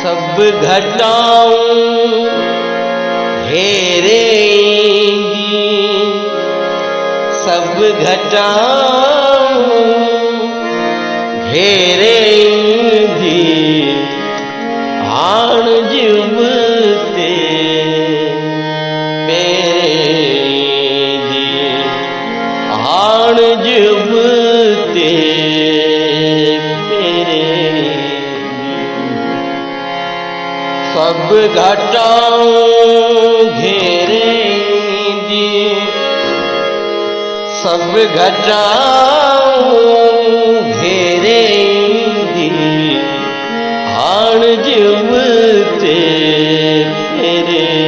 सब घटाऊं घेरेंगी, सब घटाऊं घेरेंगी, आण जीवते पेरेंगी, आण जीवते सब घटाऊं घेरेंगी, सब घटाऊं घेरेंगी, आण जीवते फेरेंगी।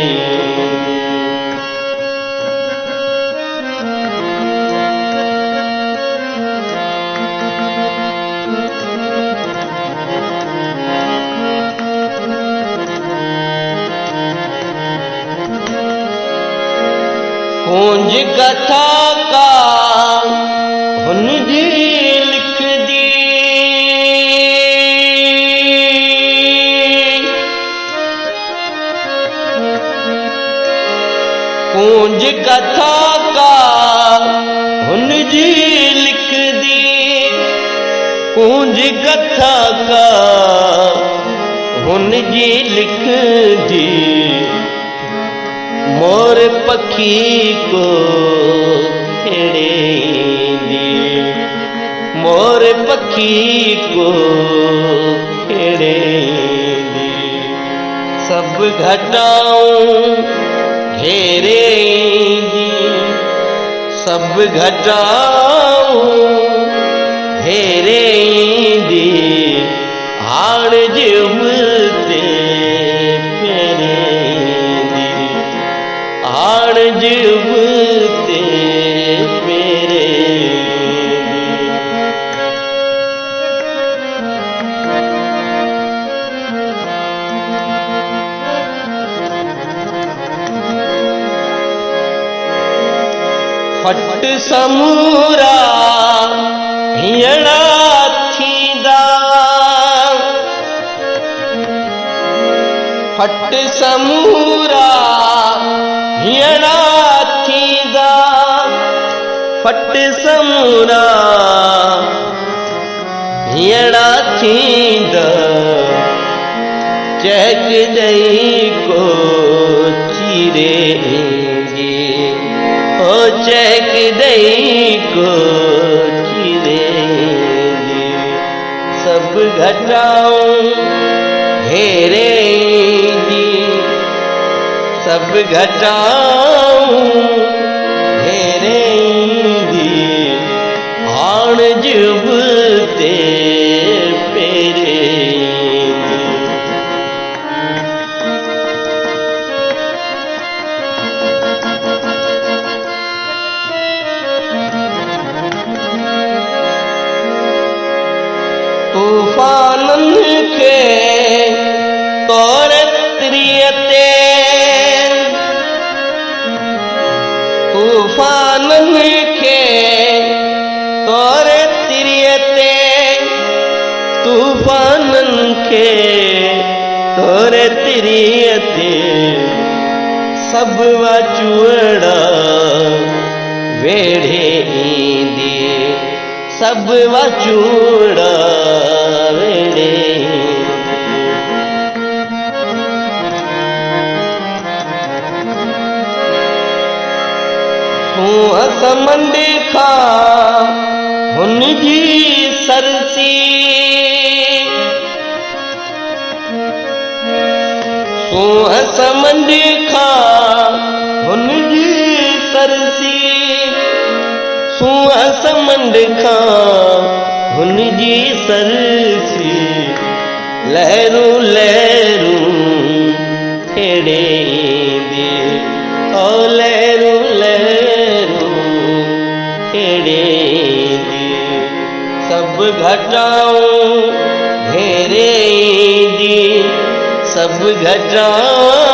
कुंज कथा का हुन जी लिख दी, कुंज कथा का हुन जी लिख दी, कुंज कथा का हुन जी लिख दी, मोर पखी को खेड़ेंगी, मोर पखी को खेड़ेंगी, सब घटाऊं घेरेंगी, सब घटाऊं घेरेंगी, आण जीवते आण जीवते पेरेंगी। फट समूरा हियणा थींदा, फट समूरा हियणा थींदा, फट समूरा हियणा थींदा, चहक दई को चीरेंगी, ओ चहक दई को चीरेंगी, सब घटाऊं घेरेंगी, सब घटाऊं घेरेंगी, आण जीवते पेरेंगी। तूफानन के तौर त्रियते, तूफानन के तौर त्रियते, तूफानन के तौर त्रियते, सब वचुड़ा वेढ़े ईंदी, सब वचुड़ा वेढ़े समंड खा हुन जी सरसी, सूंह समंड खां हुनजी सरसी, सूंह समंड खां हुनजी सरसी, लहरूं लहरूं खेड़े ईंदी, ओ लहरूं लहरूं खेड़े ईंदी, सब घटाऊं घेरे ईंदी, सब घटाऊं